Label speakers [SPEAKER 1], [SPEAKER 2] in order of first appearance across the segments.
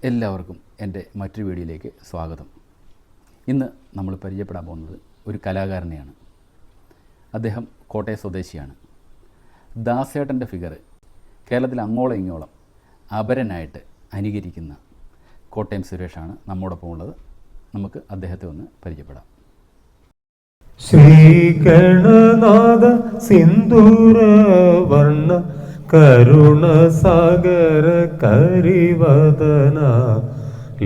[SPEAKER 1] എല്ലാവർക്കും എൻ്റെ മറ്റൊരു വീഡിയോയിലേക്ക് സ്വാഗതം. ഇന്ന് നമ്മൾ പരിചയപ്പെടാൻ പോകുന്നത് ഒരു കലാകാരനെയാണ്. അദ്ദേഹം കോട്ടയം സ്വദേശിയാണ്. ദാസേട്ടൻ്റെ ഫിഗർ കേരളത്തിൽ അങ്ങോളം ഇങ്ങോളം അപരനായിട്ട് അനുകരിക്കുന്ന കോട്ടയം സുരേഷാണ് നമ്മോടൊപ്പം ഉള്ളത്. നമുക്ക് അദ്ദേഹത്തെ ഒന്ന് പരിചയപ്പെടാം.
[SPEAKER 2] ശ്രീഗണനാഥ സിന്ദൂരവർണ്ണ കരുണസാഗര കരിവദന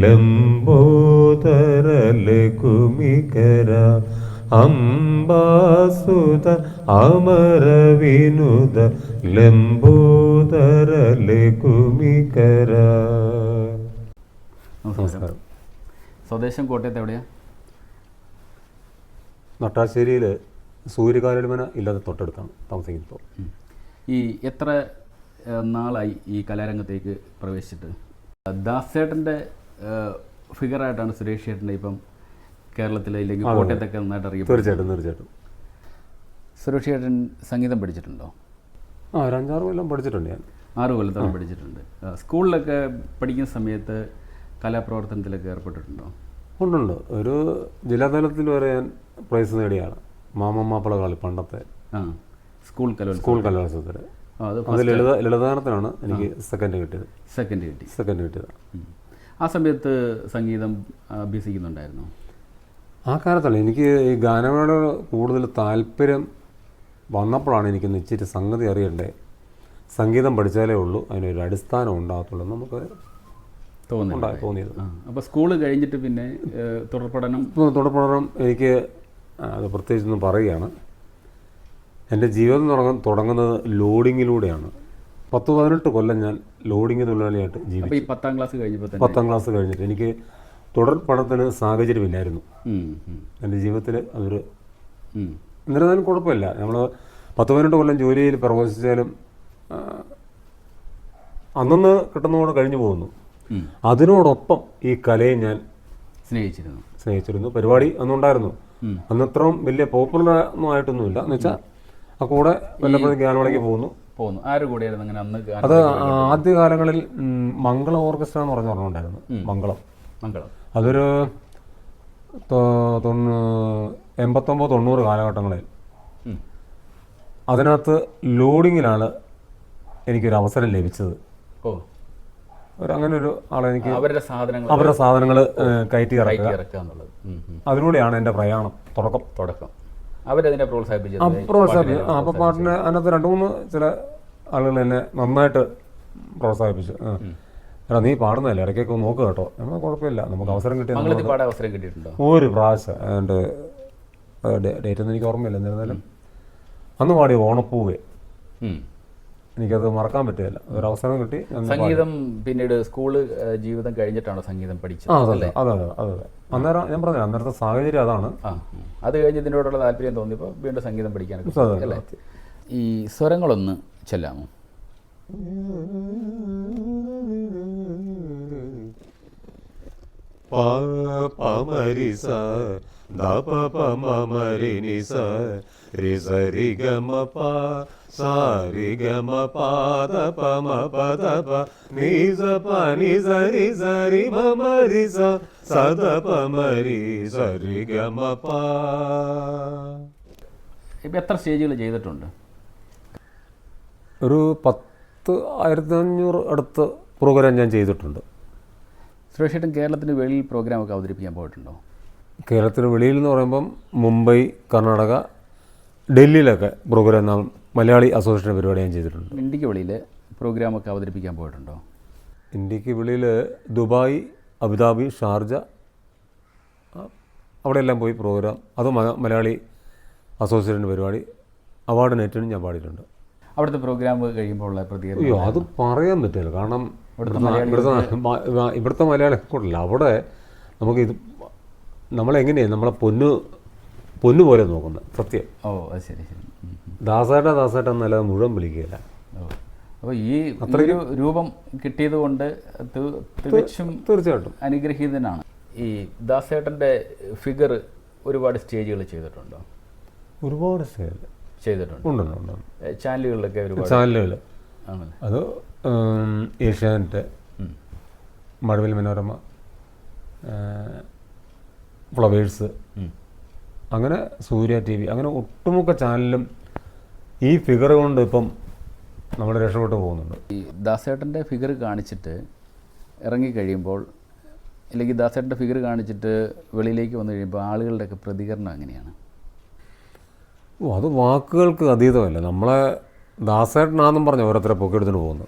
[SPEAKER 2] ലംബോദര ലഘുമികര അംബാസുത അമരവിനുദ ലംബോദര ലഘുമികര.
[SPEAKER 1] നമസ്കാരം. സ്വദേശം കോട്ടയത്ത് എവിടെയാണ്?
[SPEAKER 2] നട്ടാശ്ശേരിയിൽ സൂര്യകാലമന ഇല്ലാതെ തൊട്ടടുത്താണ് താമസിക്കുന്നത്.
[SPEAKER 1] ഈ എത്ര നാളായി ഈ കലാരംഗത്തേക്ക് പ്രവേശിച്ചിട്ട്? ദാസേട്ടൻ്റെ ഫിഗറായിട്ടാണ് സുരേഷ് ചേട്ടൻ്റെ ഇപ്പം കേരളത്തിലെ ഇല്ലെങ്കിൽ കോട്ടയത്തൊക്കെ നന്നായിട്ട് അറിയപ്പെടും.
[SPEAKER 2] തീർച്ചയായിട്ടും.
[SPEAKER 1] സുരേഷ് ചേട്ടൻ സംഗീതം പഠിച്ചിട്ടുണ്ടോ?
[SPEAKER 2] ഒരു 5-6 കൊല്ലം പഠിച്ചിട്ടുണ്ട്. ഞാൻ
[SPEAKER 1] 6 കൊല്ലത്തോളം പഠിച്ചിട്ടുണ്ട്. സ്കൂളിലൊക്കെ പഠിക്കുന്ന സമയത്ത് കലാപ്രവർത്തനത്തിലൊക്കെ ഏർപ്പെട്ടിട്ടുണ്ടോ?
[SPEAKER 2] ഉണ്ട്. ഒരു ജില്ലാതലത്തിൽ വരെ ഞാൻ പ്രൈസ് നേടിയാണ്. മാമമ്മാപ്പള കളി പണ്ടത്തെ
[SPEAKER 1] സ്കൂൾ
[SPEAKER 2] കലോത്സവത്തിൽ. അത് ലളിതഗാനത്തിനാണ് എനിക്ക് സെക്കൻഡ് കിട്ടിയത്.
[SPEAKER 1] ആ സമയത്ത് സംഗീതം അഭ്യസിക്കുന്നുണ്ടായിരുന്നു?
[SPEAKER 2] ആ കാലത്തല്ല, എനിക്ക് ഈ ഗാനമേള കൂടുതൽ താല്പര്യം വന്നപ്പോഴാണ് എനിക്കൊന്ന് ഇച്ചിരി സംഗതി അറിയണ്ടേ, സംഗീതം പഠിച്ചാലേ ഉള്ളൂ അതിനൊരു അടിസ്ഥാനം ഉണ്ടാകത്തുള്ളൂ നമുക്ക് തോന്നിയത്.
[SPEAKER 1] അപ്പോൾ സ്കൂള് കഴിഞ്ഞിട്ട് പിന്നെ
[SPEAKER 2] തുടർപഠനം എനിക്ക് അത് പ്രത്യേകിച്ചൊന്നും പറയുകയാണ്. എൻ്റെ ജീവിതം തുടങ്ങുന്നത് ലോഡിങ്ങിലൂടെയാണ്. 10-18 കൊല്ലം ഞാൻ ലോഡിങ് തൊഴിലാളിയായിട്ട് ജീവിച്ചു. 10ാം ക്ലാസ് കഴിഞ്ഞിട്ട് എനിക്ക് തുടർ പഠനത്തിന് സാഹചര്യമില്ലായിരുന്നു എൻ്റെ ജീവിതത്തിൽ. അതൊരു എന്നിരുന്നാലും കുഴപ്പമില്ല. നമ്മൾ 10-18 കൊല്ലം ജോലിയിൽ പ്രവേശിച്ചാലും അന്നൊന്ന് കിട്ടുന്നതോടെ കഴിഞ്ഞു പോകുന്നു. അതിനോടൊപ്പം ഈ കലയെ ഞാൻ സ്നേഹിച്ചിരുന്നു. പരിപാടി അന്നുണ്ടായിരുന്നു. അന്നത്രയും വലിയ പോപ്പുലർ ഒന്നും ആയിട്ടൊന്നുമില്ല. എന്ന് വെച്ചാൽ ആ കൂടെ വല്ലപ്പോഴും ഗാനമേളയ്ക്ക് പോകുന്നു. അത് ആദ്യകാലങ്ങളിൽ മംഗളം ഓർക്കസ്ട്ര എന്ന് പറഞ്ഞുണ്ടായിരുന്നു. മംഗളം അതൊരു 89-90 കാലഘട്ടങ്ങളിൽ അതിനകത്ത് ലോഡിങ്ങിലാണ് എനിക്കൊരു അവസരം ലഭിച്ചത്. അങ്ങനെ ഒരു ആളെ എനിക്ക് അവരുടെ സാധനങ്ങൾ കയറ്റി ഇറക്കുക, അതിലൂടെയാണ് എൻ്റെ പ്രയാണം തുടക്കം.
[SPEAKER 1] അവരതിനെ പ്രോത്സാഹിപ്പിച്ചു.
[SPEAKER 2] അപ്പോൾ പാട്ടിന് അതിനകത്ത് 2-3 ചില ആളുകൾ എന്നെ നന്നായിട്ട് പ്രോത്സാഹിപ്പിച്ചു. എടാ നീ പാടുന്നതല്ലേ, ഇടയ്ക്കൊക്കെ നോക്കുക കേട്ടോ. നമ്മൾ കുഴപ്പമില്ല, നമുക്ക് അവസരം
[SPEAKER 1] കിട്ടിയിട്ടുണ്ടോ?
[SPEAKER 2] ഒരു പ്രാവശ്യം എൻ്റെ ഡേറ്റ് ഒന്നും എനിക്ക് ഓർമ്മയില്ല. എന്നിരുന്നാലും അന്ന് പാടി ഓണപ്പൂവേ, എനിക്കത് മറക്കാൻ പറ്റില്ല. ഒരു അവസരം കിട്ടി.
[SPEAKER 1] സംഗീതം പിന്നീട് സ്കൂള് ജീവിതം കഴിഞ്ഞിട്ടാണോ സംഗീതം പഠിച്ചത്?
[SPEAKER 2] അതെ. അന്നേരം ഞാൻ പറഞ്ഞില്ല, അന്നേരത്തെ സാഹചര്യം അതാണ്.
[SPEAKER 1] അത് കഴിഞ്ഞ് ഇതിനോടുള്ള താല്പര്യം തോന്നിയപ്പോൾ വീണ്ടും സംഗീതം പഠിക്കാനൊക്കെ. ഈ സ്വരങ്ങളൊന്ന് ചെല്ലാമോ?
[SPEAKER 2] സാരിഗമ പാദ പമ പദ പ നീസ പനി സരി സരി മരി സദ പമരി സരിഗമ പ.
[SPEAKER 1] ഇപ്പം എത്ര സ്റ്റേജുകൾ ചെയ്തിട്ടുണ്ട്?
[SPEAKER 2] ഒരു 10,500 അടുത്ത് പ്രോഗ്രാം ഞാൻ ചെയ്തിട്ടുണ്ട്.
[SPEAKER 1] സുരേഷ് ചേട്ടൻ കേരളത്തിന് വെളിയിൽ പ്രോഗ്രാമൊക്കെ അവതരിപ്പിക്കാൻ പോയിട്ടുണ്ടോ?
[SPEAKER 2] കേരളത്തിന് വെളിയിൽ എന്ന് പറയുമ്പം മുംബൈ, കർണാടക, ഡൽഹിയിലൊക്കെ പ്രോഗ്രാം മലയാളി അസോസിയേഷൻ പരിപാടി ഞാൻ ചെയ്തിട്ടുണ്ട്.
[SPEAKER 1] ഇന്ത്യക്ക് വെളിയിൽ പ്രോഗ്രാമൊക്കെ അവതരിപ്പിക്കാൻ പോയിട്ടുണ്ടോ?
[SPEAKER 2] ഇന്ത്യക്ക് വെളിയിൽ ദുബായ്, അബുദാബി, ഷാർജ, അവിടെയെല്ലാം പോയി പ്രോഗ്രാം. അത് മലയാളി അസോസിയേഷൻ പരിപാടി അവാർഡ് നേറ്റിനും ഞാൻ പാടിയിട്ടുണ്ട്.
[SPEAKER 1] അവിടുത്തെ പ്രോഗ്രാം കഴിയുമ്പോൾ ഉള്ള പ്രതികരണം?
[SPEAKER 2] അയ്യോ, അത് പറയാൻ പറ്റില്ല. കാരണം ഇവിടുത്തെ മലയാളി കൂടില്ല. അവിടെ നമുക്കിത് നമ്മളെങ്ങനെയാണ് നമ്മളെ പൊന്നു പോലെ നോക്കുന്നത്. സത്യം.
[SPEAKER 1] അത് ശരി.
[SPEAKER 2] ദാസേട്ട എന്നല്ലാതെ മുഴുവൻ വിളിക്കുകയില്ല.
[SPEAKER 1] അപ്പോൾ ഈ അത്രയും രൂപം കിട്ടിയത് കൊണ്ട്
[SPEAKER 2] തീർച്ചയായിട്ടും
[SPEAKER 1] അനുഗ്രഹീതനാണ്. ഈ ദാസേട്ടൻ്റെ ഫിഗർ ഒരുപാട് സ്റ്റേജുകൾ ചെയ്തിട്ടുണ്ടോ?
[SPEAKER 2] ഒരുപാട് സ്റ്റേജ്
[SPEAKER 1] ചെയ്തിട്ടുണ്ട്.
[SPEAKER 2] ഉണ്ട്.
[SPEAKER 1] ചാനലുകളിലൊക്കെ
[SPEAKER 2] ചാനലുകൾ അത് ഏഷ്യാനെറ്റ്, മഴവിൽ മനോരമ, ഫ്ലവേഴ്സ്, അങ്ങനെ സൂര്യ TV, അങ്ങനെ ഒട്ടുമുക്ക ചാനലിലും ഈ ഫിഗർ കൊണ്ട് ഇപ്പം നമ്മൾ രക്ഷപ്പെട്ടു പോകുന്നുണ്ട്.
[SPEAKER 1] ഈ ദാസേട്ടൻ്റെ ഫിഗർ കാണിച്ചിട്ട് ഇറങ്ങിക്കഴിയുമ്പോൾ, അല്ലെങ്കിൽ ദാസേട്ടൻ്റെ ഫിഗർ കാണിച്ചിട്ട് വെളിയിലേക്ക് വന്നു കഴിയുമ്പോൾ ആളുകളുടെയൊക്കെ പ്രതികരണം എങ്ങനെയാണ്?
[SPEAKER 2] അത് വാക്കുകൾക്ക് അതീതമല്ല. നമ്മളെ ദാസേട്ടനാണെന്നും പറഞ്ഞ് ഓരോരുത്തരെ പൊക്കെടുത്തിട്ട് പോകുന്നു.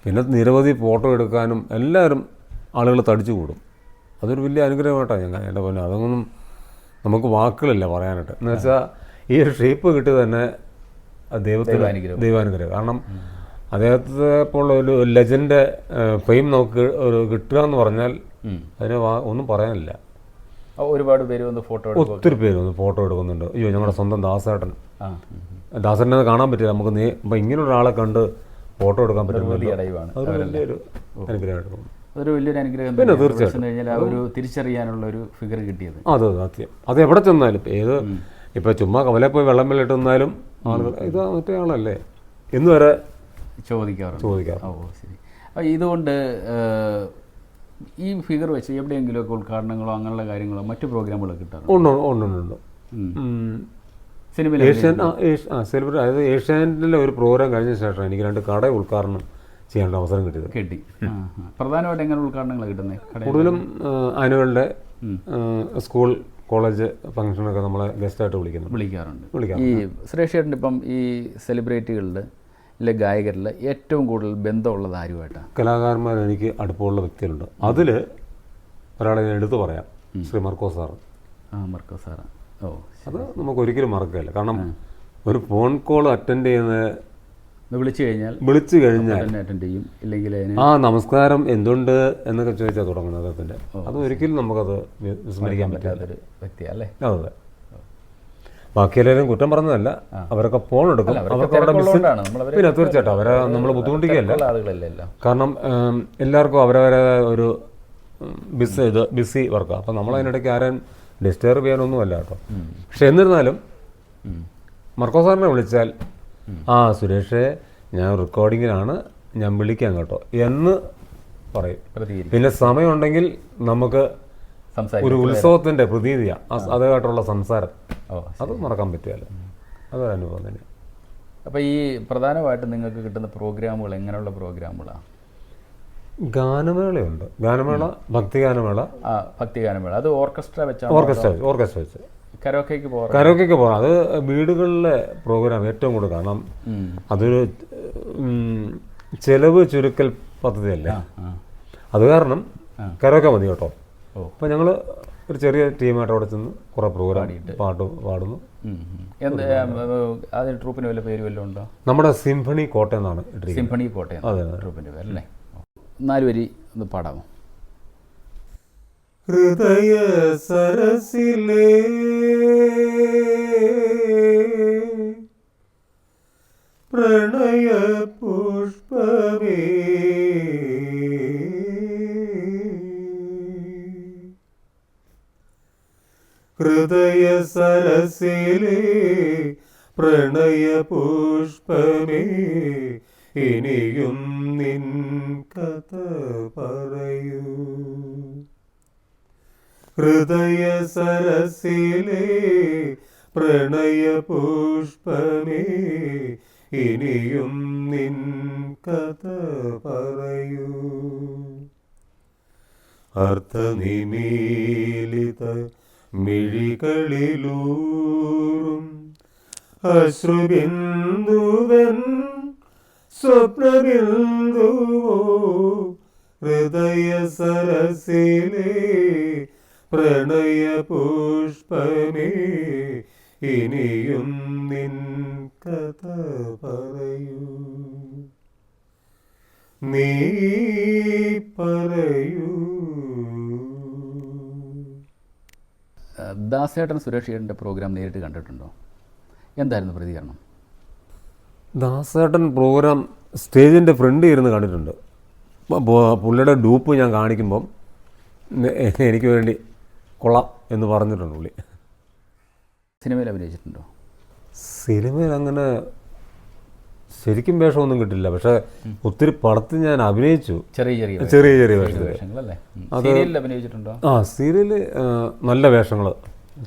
[SPEAKER 2] പിന്നെ നിരവധി ഫോട്ടോ എടുക്കാനും എല്ലാവരും ആളുകൾ തടിച്ചു കൂടും. അതൊരു വലിയ അനുഗ്രഹമായിട്ടാണ് എൻ്റെ പോലെ. അതൊന്നും നമുക്ക് വാക്കുകളില്ല പറയാനായിട്ട്. എന്ന് വെച്ചാൽ ഈ ഒരു ഷേപ്പ് കിട്ടിയത് തന്നെ ദൈവാനുഗ്രഹം. കാരണം അദ്ദേഹത്തെ പോലുള്ള ഒരു ലെജൻഡ് ഫെയിം നമുക്ക് ഒരു കിട്ടുക എന്ന് പറഞ്ഞാൽ അതിന് ഒന്നും പറയാനില്ല.
[SPEAKER 1] ഒരുപാട് പേര് വന്ന് ഫോട്ടോ,
[SPEAKER 2] ഒത്തിരി പേര് വന്ന് ഫോട്ടോ എടുക്കുന്നുണ്ട്. അയ്യോ, ഞങ്ങളുടെ സ്വന്തം ദാസേട്ടനെ കാണാൻ പറ്റില്ല നമുക്ക്. അപ്പം ഇങ്ങനെ ഒരാളെ കണ്ട് ഫോട്ടോ എടുക്കാൻ പറ്റുന്നത് അതൊരു വലിയൊരു അനുഗ്രഹമായിട്ട്.
[SPEAKER 1] അതൊരു വലിയൊരു അനുഗ്രഹം.
[SPEAKER 2] പിന്നെ തീർച്ചയായിട്ടും
[SPEAKER 1] കഴിഞ്ഞാൽ ആ ഒരു തിരിച്ചറിയാനുള്ള ഒരു ഫിഗർ കിട്ടിയത്
[SPEAKER 2] അത് സത്യം. അത് എവിടെ ചെന്നാലും ഇപ്പം ചുമ്മാ കവലെ പോയി വെള്ളം വെള്ളിട്ടുന്നാലും ആളുകൾ ഇത് മറ്റേ ആളല്ലേ എന്ന് വരെ ചോദിക്കാറുണ്ട്.
[SPEAKER 1] ഓ ശരി. അപ്പോൾ ഇതുകൊണ്ട് ഈ ഫിഗർ വെച്ച് എവിടെയെങ്കിലുമൊക്കെ ഉദ്ഘാടനങ്ങളോ അങ്ങനെയുള്ള കാര്യങ്ങളോ മറ്റു പ്രോഗ്രാമുകളോ കിട്ടാറുണ്ട്?
[SPEAKER 2] ഉണ്ട്. സെലിബ്രിറ്റി, അതായത് ഏഷ്യാനെറ്റിലെ ഒരു പ്രോഗ്രാം കഴിഞ്ഞ ശേഷം എനിക്ക് 2 കട ഉദ്ഘാടനം ചെയ്യാനുള്ള അവസരം
[SPEAKER 1] കിട്ടി. പ്രധാനമായിട്ട് എങ്ങനെ ഉദ്ഘാടനങ്ങൾ കിട്ടുന്നത്?
[SPEAKER 2] കൂടുതലും ആനുവലിൻ്റെ, സ്കൂൾ കോളേജ് ഫംഗ്ഷനൊക്കെ നമ്മളെ ഗസ്റ്റായിട്ട് വിളിക്കാറുണ്ട്.
[SPEAKER 1] ഈ സുരേഷ് ചേട്ടൻ ഇപ്പം ഈ സെലിബ്രിറ്റികളിൽ ഇല്ല ഗായകരിൽ ഏറ്റവും കൂടുതൽ ബന്ധമുള്ളത് ആരുമായിട്ടാണ്?
[SPEAKER 2] കലാകാരന്മാർ എനിക്ക് അടുപ്പമുള്ള വ്യക്തികളുണ്ട്. അതിൽ ഒരാളെ ഞാൻ എടുത്തു പറയാം, ശ്രീ മർക്കോസ് സാറ്.
[SPEAKER 1] മർക്കോസ് സാറ്. ഓ,
[SPEAKER 2] അത് നമുക്ക് ഒരിക്കലും മറക്കില്ല. കാരണം ഒരു ഫോൺ കോൾ അറ്റൻഡ് ചെയ്യുന്നത്
[SPEAKER 1] വിളിച്ചു കഴിഞ്ഞാൽ അറ്റൻഡ് ചെയ്യും. ഇല്ലെങ്കിൽ
[SPEAKER 2] നമസ്കാരം, എന്തുണ്ട് എന്നൊക്കെ ചോദിച്ചാൽ തുടങ്ങുന്നത് അദ്ദേഹത്തിൻ്റെ. അത് ഒരിക്കലും നമുക്കത് വിസ്മരിക്കാൻ പറ്റാത്തൊരു
[SPEAKER 1] വ്യക്തിയല്ലേ?
[SPEAKER 2] അതെ. ബാക്കി എല്ലാവരും കുറ്റം പറഞ്ഞതല്ല, അവരൊക്കെ ഫോൺ എടുക്കും. പിന്നെ തീർച്ചയായിട്ടും അവരെ നമ്മൾ ബുദ്ധിമുട്ടിക്കുകയല്ല. കാരണം എല്ലാവർക്കും അവരവരെ ഒരു ബിസി വർക്കാണ്. അപ്പം നമ്മളതിനിടയ്ക്ക് ആരെയും ഡിസ്റ്റർബ് ചെയ്യാനൊന്നുമല്ല കേട്ടോ. പക്ഷെ എന്നിരുന്നാലും മർക്കോ സാറിനെ വിളിച്ചാൽ സുരേഷേ, ഞാൻ റെക്കോർഡിങ്ങിലാണ്, ഞാൻ വിളിക്കാം കേട്ടോ എന്ന് പറയും. പിന്നെ സമയമുണ്ടെങ്കിൽ നമുക്ക് ഒരു ഉത്സവത്തിൻ്റെ പ്രതീതിയാണ് അതുമായിട്ടുള്ള സംസാരം. അത് മറക്കാൻ പറ്റുമല്ലോ. അതൊരു അനുഭവം തന്നെ.
[SPEAKER 1] അപ്പോൾ ഈ പ്രധാനമായിട്ടും നിങ്ങൾക്ക് കിട്ടുന്ന പ്രോഗ്രാമുകൾ എങ്ങനെയുള്ള പ്രോഗ്രാമുകളാണ്?
[SPEAKER 2] ഗാനമേളയുണ്ട്. ഗാനമേള, ഭക്തിഗാനമേള.
[SPEAKER 1] അത് ഓർക്കസ്ട്ര വെച്ചാണ്?
[SPEAKER 2] ഓർക്കസ്ട്ര വെച്ച്.
[SPEAKER 1] കരോക്കയ്ക്ക്
[SPEAKER 2] പോകാം. അത് വീടുകളിലെ പ്രോഗ്രാം ഏറ്റവും കൂടുതൽ. കാരണം അതൊരു ചെലവ് ചുരുക്കൽ പദ്ധതിയല്ലേ. അത് കാരണം കരോക്ക മതി കേട്ടോ. അപ്പോൾ ഞങ്ങൾ ഒരു ചെറിയ ടീമായിട്ട് അവിടെ ചെന്ന് കുറേ പ്രോഗ്രാം പാട്ട് പാടുന്നു.
[SPEAKER 1] അതിന് ട്രൂപ്പിന് വല്ല പേര് വല്ലതും ഉണ്ടോ?
[SPEAKER 2] നമ്മുടെ സിംഫണി കോട്ടയം എന്നാണ്.
[SPEAKER 1] സിംഫണി കോട്ടയം ട്രൂപ്പിൻ്റെ പേരല്ലേ? 4 വരി ഒന്ന് പാടാമോ?
[SPEAKER 2] ഹൃദയ സരസിലേ പ്രണയ പുഷ്പമേ ഹൃദയ സരസിലേ പ്രണയ പുഷ്പമേ ഇനിയും നിൻ കഥ പറയൂ. ഹൃദയ സരസിലേ പ്രണയ പുഷ്പമേ ഇനിയും നിൻ കഥ പറയൂ. അർത്ഥനിമീലിത മിഴികളിലൂറും അശ്രുബിന്ദുവൻ സ്വപ്നബിന്ദുവോ ഹൃദയ സരസിലേ പ്രണയ പുഷ്പമേ ഇനിയും നിൻ കഥ പറയൂ. നീ പറയൂ.
[SPEAKER 1] ദാസേട്ടൻ സുരേഷ് ചേട്ടൻ്റെ പ്രോഗ്രാം നേരിട്ട് കണ്ടിട്ടുണ്ടോ? എന്തായിരുന്നു പ്രതികരണം?
[SPEAKER 2] ദാസേട്ടൻ പ്രോഗ്രാം സ്റ്റേജിൻ്റെ ഫ്രണ്ട് ഇരുന്ന് കണ്ടിട്ടുണ്ട്. പുള്ളിയുടെ ഡൂപ്പ് ഞാൻ കാണിക്കുമ്പം എനിക്ക് വേണ്ടി കൊള്ളാം എന്ന് പറഞ്ഞിട്ടുണ്ട് പുള്ളി.
[SPEAKER 1] സിനിമയിൽ അഭിനയിച്ചിട്ടുണ്ടോ?
[SPEAKER 2] സിനിമയിൽ അങ്ങനെ ശരിക്കും വേഷമൊന്നും കിട്ടില്ല, പക്ഷേ ഒത്തിരി പടത്തിൽ ഞാൻ അഭിനയിച്ചു,
[SPEAKER 1] ചെറിയ ചെറിയ
[SPEAKER 2] ചെറിയ ചെറിയ വേഷങ്ങൾ.
[SPEAKER 1] വേഷങ്ങളല്ലേ? സീരിയലിൽ അഭിനയിച്ചിട്ടുണ്ടോ?
[SPEAKER 2] സീരിയല് നല്ല വേഷങ്ങൾ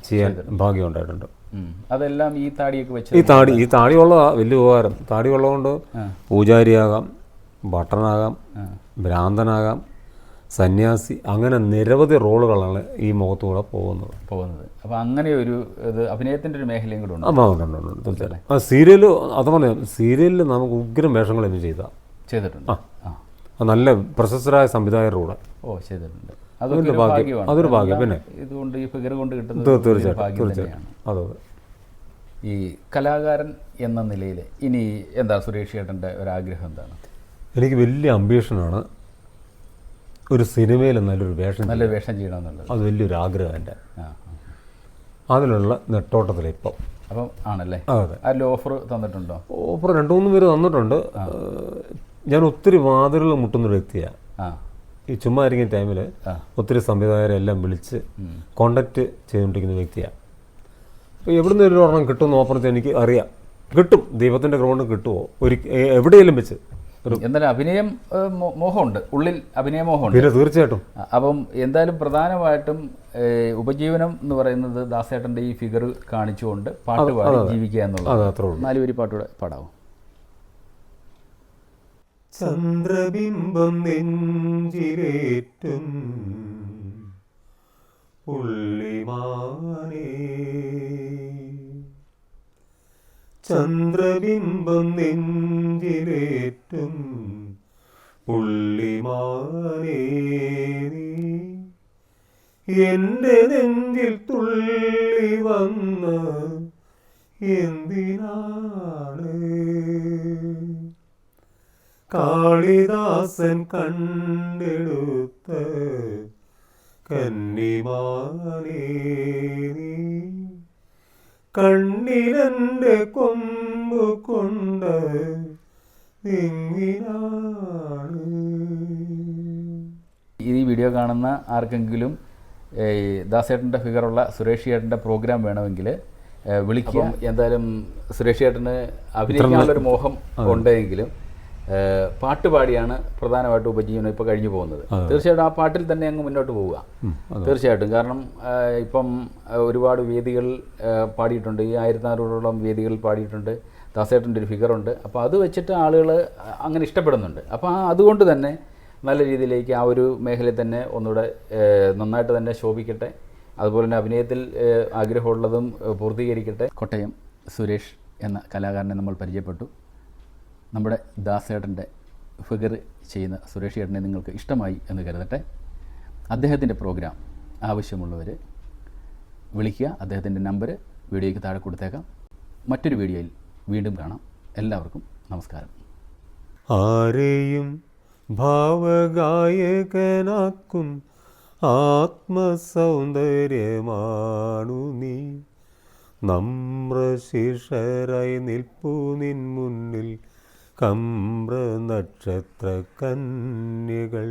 [SPEAKER 2] ചെയ്യാൻ ഭാഗ്യം ഉണ്ടായിട്ടുണ്ട്.
[SPEAKER 1] അതെല്ലാം ഈ താടിയൊക്കെ വെച്ച്,
[SPEAKER 2] ഈ താടി ഉള്ളതാ വലിയ ഉപകാരം. താടി ഉള്ളതുകൊണ്ട് പൂജാരിയാകാം, ഭട്ടനാകാം, ഭ്രാന്തനാകാം, സന്യാസി, അങ്ങനെ നിരവധി റോളുകളാണ് ഈ മുഖത്തുകൂടെ പോകുന്നത്.
[SPEAKER 1] അപ്പോൾ അങ്ങനെ ഒരു ഇത് അഭിനയത്തിൻ്റെ ഒരു മേഖലയും കൂടെ ഉണ്ട്.
[SPEAKER 2] തീർച്ചയായിട്ടും. സീരിയൽ അത് പറയാം, സീരിയലിൽ നമുക്ക് ഉഗ്രം വേഷങ്ങൾ ചെയ്തിട്ടുണ്ട്. നല്ല പ്രശസ്തരായ സംവിധായകരുടെ കൂടെ
[SPEAKER 1] ചെയ്തിട്ടുണ്ട്.
[SPEAKER 2] അതൊരു ഭാഗ്യം. പിന്നെ
[SPEAKER 1] ഇതുകൊണ്ട് ഈ ഫിഗർ കൊണ്ട് കിട്ടുന്നത്
[SPEAKER 2] തീർച്ചയായിട്ടും. അതെ.
[SPEAKER 1] ഈ കലാകാരൻ എന്ന നിലയിൽ ഇനി എന്താ സുരേഷ് ചേട്ടൻ്റെ ഒരാഗ്രഹം എന്താണ്?
[SPEAKER 2] എനിക്ക് വലിയ അംബീഷനാണ് ഒരു സിനിമയിൽ നല്ലൊരു വേഷം
[SPEAKER 1] ചെയ്യണമെന്നുള്ളത്.
[SPEAKER 2] അത് വലിയൊരു ആഗ്രഹം എൻ്റെ. അതിനുള്ള നെട്ടോട്ടത്തിൽ ഇപ്പം.
[SPEAKER 1] അപ്പം ആണല്ലേ?
[SPEAKER 2] അതെ.
[SPEAKER 1] അതിൽ ഓഫർ തന്നിട്ടുണ്ടോ?
[SPEAKER 2] ഓഫർ 2-3 പേര് തന്നിട്ടുണ്ട്. ഞാൻ ഒത്തിരി വാതിലുകൾ മുട്ടുന്നൊരു വ്യക്തിയാണ്. ഈ ചുമ്മാ ഇരിക്കുന്ന ടൈമിൽ ഒത്തിരി സംവിധായകരെല്ലാം വിളിച്ച് കോണ്ടാക്ട് ചെയ്തുകൊണ്ടിരിക്കുന്ന വ്യക്തിയാണ്. അപ്പോൾ എവിടുന്ന് ഒരു ഒരെണ്ണം കിട്ടുമെന്ന് ഓപ്പർച്യൂണിറ്റി എനിക്ക് അറിയാം. കിട്ടും, ദൈവത്തിൻ്റെ ഗ്രൗണ്ട് കിട്ടുമോ എവിടെയെങ്കിലും വെച്ച്.
[SPEAKER 1] എന്തായാലും അഭിനയം മോഹമുണ്ട്, ഉള്ളിൽ അഭിനയ മോഹമുണ്ട്.
[SPEAKER 2] പിന്നെ തീർച്ചയായിട്ടും.
[SPEAKER 1] അപ്പം എന്തായാലും പ്രധാനമായിട്ടും ഉപജീവനം എന്ന് പറയുന്നത് ദാസേട്ടൻ്റെ ഈ ഫിഗർ കാണിച്ചുകൊണ്ട് പാട്ട് പാടി ജീവിക്കുക എന്നുള്ളത്. 4 വരി പാട്ടുകൂടെ പാടാവോ?
[SPEAKER 2] ചന്ദ്രബിംബം നെഞ്ചിലേറ്റും പുള്ളിമാനേ, ചന്ദ്രബിംബം നെഞ്ചിലേറ്റും പുള്ളിമാനേ, എൻ്റെ നെഞ്ചിൽ തുള്ളി വന്ന എന്തിനാണ്? കാളിദാസൻ കണ്ടെടുത്ത കന്നിമാനേ, കണ്ണിലെൻ്റെ കൊമ്പ് കൊണ്ട് എങ്ങിനാണ്?
[SPEAKER 1] ഈ വീഡിയോ കാണുന്ന ആർക്കെങ്കിലും ദാസേട്ടൻ്റെ ഫിഗറുള്ള സുരേഷ് ചേട്ടൻ്റെ പ്രോഗ്രാം വേണമെങ്കിൽ വിളിക്കുക. എന്തായാലും സുരേഷ് ചേട്ടന് അഭിനയിക്കാനുള്ളൊരു മോഹം ഉണ്ടെങ്കിലും പാട്ടുപാടിയാണ് പ്രധാനമായിട്ടും ഉപജീവനം ഇപ്പോൾ കഴിഞ്ഞു പോകുന്നത്. തീർച്ചയായിട്ടും ആ പാട്ടിൽ തന്നെ അങ്ങ് മുന്നോട്ട് പോവുക. തീർച്ചയായിട്ടും. കാരണം ഇപ്പം ഒരുപാട് വേദികൾ പാടിയിട്ടുണ്ട്, ഈ 1400ഓളം വേദികൾ പാടിയിട്ടുണ്ട്. ദാസേട്ടൻ്റെ ഒരു ഫിഗറുണ്ട്. അപ്പോൾ അത് വെച്ചിട്ട് ആളുകൾ അങ്ങനെ ഇഷ്ടപ്പെടുന്നുണ്ട്. അപ്പോൾ അതുകൊണ്ട് തന്നെ നല്ല രീതിയിലേക്ക് ആ ഒരു മേഖലയിൽ തന്നെ ഒന്നുകൂടെ നന്നായിട്ട് തന്നെ ശോഭിക്കട്ടെ. അതുപോലെ തന്നെ അഭിനയത്തിൽ ആഗ്രഹമുള്ളതും പൂർത്തീകരിക്കട്ടെ. കോട്ടയം സുരേഷ് എന്ന കലാകാരനെ നമ്മൾ പരിചയപ്പെട്ടു. നമ്മുടെ ദാസേട്ടൻ്റെ ഫിഗർ ചെയ്യുന്ന സുരേഷ് ചേട്ടനെ നിങ്ങൾക്ക് ഇഷ്ടമായി എന്ന് കരുതട്ടെ. അദ്ദേഹത്തിൻ്റെ പ്രോഗ്രാം ആവശ്യമുള്ളവർ വിളിക്കുക. അദ്ദേഹത്തിൻ്റെ നമ്പർ വീഡിയോയ്ക്ക് താഴെ കൊടുത്തേക്കാം. മറ്റൊരു വീഡിയോയിൽ വീണ്ടും കാണാം. എല്ലാവർക്കും നമസ്കാരം.
[SPEAKER 2] ആരെയും ഭാവഗായകനാക്കും ആത്മസൗന്ദര്യമാണു നീ, നമ്രശിഷരായി നിൽപ്പു നിൻ മുന്നിൽ കമ്ര നക്ഷത്ര കന്യകൾ.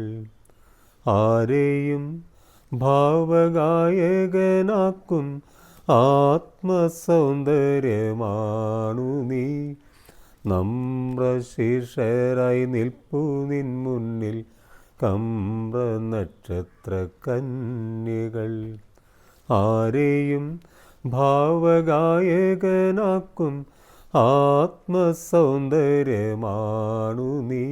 [SPEAKER 2] ആരെയും ഭാവഗായകനാക്കും ആത്മസൗന്ദര്യമാണു നീ, നമ്രശിഷരായി നിൽപ്പു നിൻ മുന്നിൽ കമ്ര നക്ഷത്ര കന്യകൾ. ആരെയും ഭാവഗായകനാക്കും ആത്മസൗന്ദര്യമാണു നീ.